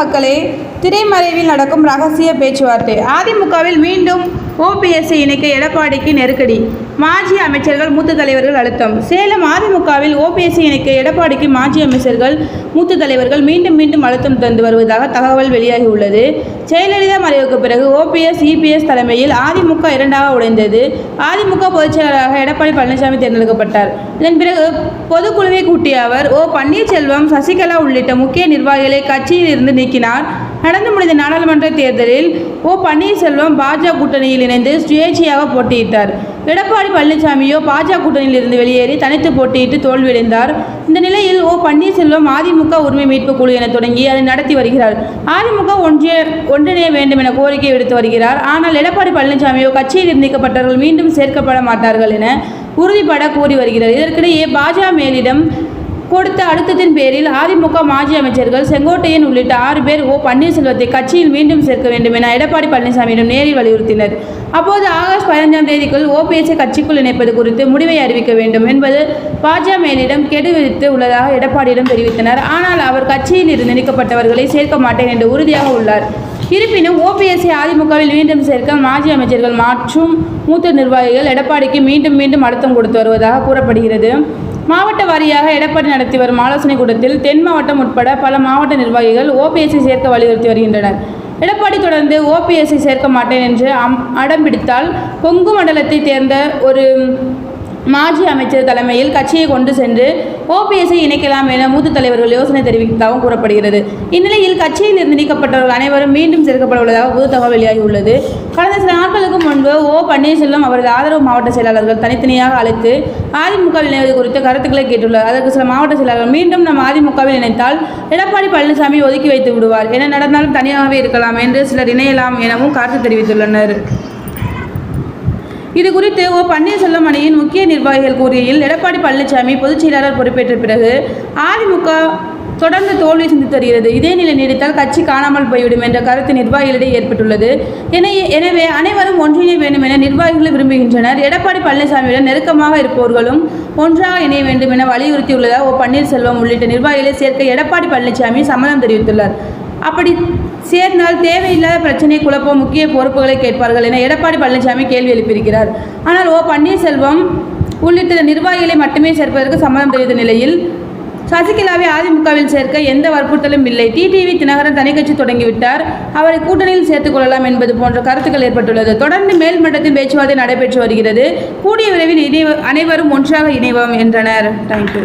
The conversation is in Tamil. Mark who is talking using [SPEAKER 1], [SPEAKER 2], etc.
[SPEAKER 1] மக்களே, திரைமறைவில் நடக்கும் ரகசிய பேச்சுவார்த்தை. அதிமுகவில் மீண்டும் ஓபிஎஸ்ஐ இணைக்க எடப்பாடிக்கு நெருக்கடி. மாஜி அமைச்சர்கள் மூத்த தலைவர்கள் அழுத்தம். சேலம் அதிமுகவில் ஓபிஎஸ்ஐ இணைக்க எடப்பாடிக்கு மாஜி அமைச்சர்கள் மூத்த தலைவர்கள் மீண்டும் அழுத்தம் தந்து வருவதாக தகவல் வெளியாகியுள்ளது. ஜெயலலிதா மறைவுக்கு பிறகு ஓபிஎஸ் இபிஎஸ் தலைமையில் அதிமுக இரண்டாக உடைந்தது. அதிமுக பொதுச் செயலாளராக எடப்பாடி பழனிசாமி தேர்ந்தெடுக்கப்பட்டார். இதன் பிறகு பொதுக்குழுவை கூட்டிய அவர் பன்னீர்செல்வம், சசிகலா உள்ளிட்ட முக்கிய நிர்வாகிகளை கட்சியில் இருந்து நீக்கினார். நடந்து முடிந்த நாடாளுமன்ற தேர்தலில் பன்னீர்செல்வம் பாஜக கூட்டணியில் இணைந்து சுயேட்சையாக போட்டியிட்டார். எடப்பாடி பழனிசாமியோ பாஜக கூட்டணியில் இருந்து வெளியேறி தனித்து போட்டியிட்டு தோல்வியடைந்தார். இந்த நிலையில் பன்னீர்செல்வம் அதிமுக உரிமை மீட்பு குழு என தொடங்கி அதை நடத்தி வருகிறார். அதிமுக ஒன்றிணைய வேண்டும் என கோரிக்கை விடுத்து வருகிறார். ஆனால் எடப்பாடி பழனிசாமியோ கட்சியில் நீக்கப்பட்டவர்கள் மீண்டும் சேர்க்கப்பட மாட்டார்கள் என உறுதிபட கூறி வருகிறார். இதற்கிடையே பாஜக மேலிடம் கொடுத்த அழுத்தத்தின் பேரில் அதிமுக மாஜி அமைச்சர்கள் செங்கோட்டையன் உள்ளிட்ட 6 பேர் பன்னீர்செல்வத்தை கட்சியில் மீண்டும் சேர்க்க வேண்டும் என எடப்பாடி பழனிசாமியிடம் நேரில் வலியுறுத்தினர். அப்போது ஆகஸ்ட் 15ஆம் தேதிக்குள் ஓபிஎஸ்ஐ கட்சிக்குள் இணைப்பது குறித்து முடிவை அறிவிக்க வேண்டும் என்பது பாஜக மேலிடம் கெடு விதித்து உள்ளதாக எடப்பாடியிடம் தெரிவித்தனர். ஆனால் அவர் கட்சியில் இருந்து நீக்கப்பட்டவர்களை சேர்க்க மாட்டேன் என்று உறுதியாக உள்ளார். இருப்பினும் ஓபிஎஸ்ஐ அதிமுகவில் மீண்டும் சேர்க்க மாஜி அமைச்சர்கள் மற்றும் மூத்த நிர்வாகிகள் எடப்பாடிக்கு மீண்டும் அழுத்தம் கொடுத்து வருவதாக கூறப்படுகிறது. மாவட்ட வாரியாக எடப்பாடி நடத்தி வரும் ஆலோசனை கூட்டத்தில் தென் மாவட்டம் உட்பட பல மாவட்ட நிர்வாகிகள் ஓபிஎஸ்ஐ சேர்க்க வலியுறுத்தி வருகின்றனர். எடப்பாடி தொடர்ந்து ஓபிஎஸ்ஐ சேர்க்க மாட்டேன் என்று அடம் பிடித்தால் கொங்கு மண்டலத்தை சேர்ந்த ஒரு மாஜி அமைச்சர் தலைமையில் கட்சியை கொண்டு சென்று ஓபிஎஸ்ஐ இணைக்கலாம் என மூத்த தலைவர்கள் யோசனை தெரிவித்ததாகவும் கூறப்படுகிறது. இந்நிலையில் கட்சியில் இருந்து நீக்கப்பட்டவர்கள் அனைவரும் மீண்டும் சேர்க்கப்பட உள்ளதாக புது தகவல் வெளியாகியுள்ளது. கடந்த சில நாட்களுக்கு முன்பு பன்னீர்செல்வம் அவரது ஆதரவு மாவட்ட செயலாளர்கள் தனித்தனியாக அழைத்து அதிமுகவில் இணைவது குறித்து கருத்துக்களை கேட்டுள்ளார். அதற்கு சில மாவட்ட செயலாளர்கள் மீண்டும் நம் அதிமுகவில் இணைத்தால் எடப்பாடி பழனிசாமி ஒதுக்கி வைத்து விடுவார் என நடந்தாலும் தனியாகவே இருக்கலாம் என்று சிலர் இணையலாம் எனவும் கருத்து தெரிவித்துள்ளனர். இது குறித்து பன்னீர்செல்வம் அணியின் முக்கிய நிர்வாகிகள் கூறுகையில், எடப்பாடி பழனிசாமி பொதுச் செயலாளர் பொறுப்பேற்ற பிறகு அதிமுக தொடர்ந்து தோல்வி சந்தித்து வருகிறது. இதே நிலை நீடித்தால் கட்சி காணாமல் போய்விடும் என்ற கருத்து நிர்வாகிகளிடையே ஏற்பட்டுள்ளது. எனவே அனைவரும் ஒன்றிணைய வேண்டும் என நிர்வாகிகள் விரும்புகின்றனர். எடப்பாடி பழனிசாமியுடன் நெருக்கமாக இருப்பவர்களும் ஒன்றாக இணைய வேண்டும் என வலியுறுத்தியுள்ளதாக பன்னீர்செல்வம் உள்ளிட்ட நிர்வாகிகளை சேர்க்க எடப்பாடி பழனிசாமி சம்மதம் தெரிவித்துள்ளார். அப்படி சேர்ந்தால் தேவையில்லாத பிரச்சனை குழப்பம் முக்கிய பொறுப்புகளை கேட்பார்கள் என எடப்பாடி பழனிசாமி கேள்வி எழுப்பியிருக்கிறார். ஆனால் பன்னீர்செல்வம் உள்ளிட்ட நிர்வாகிகளை மட்டுமே சேர்ப்பதற்கு சம்மதம் தெரிவித்த நிலையில் சசிகலாவை அதிமுகவில் சேர்க்க எந்த வற்புறுத்தலும் இல்லை. டிடிவி தினகரன் தனிக்கட்சி தொடங்கிவிட்டார், அவரை கூட்டணியில் சேர்த்துக் கொள்ளலாம் என்பது போன்ற கருத்துக்கள் ஏற்பட்டுள்ளது. தொடர்ந்து மேல்மட்டத்தில் பேச்சுவார்த்தை நடைபெற்று வருகிறது. கூடிய விரைவில் அனைவரும் ஒன்றாக இணைவோம் என்றனர். தேங்க்யூ.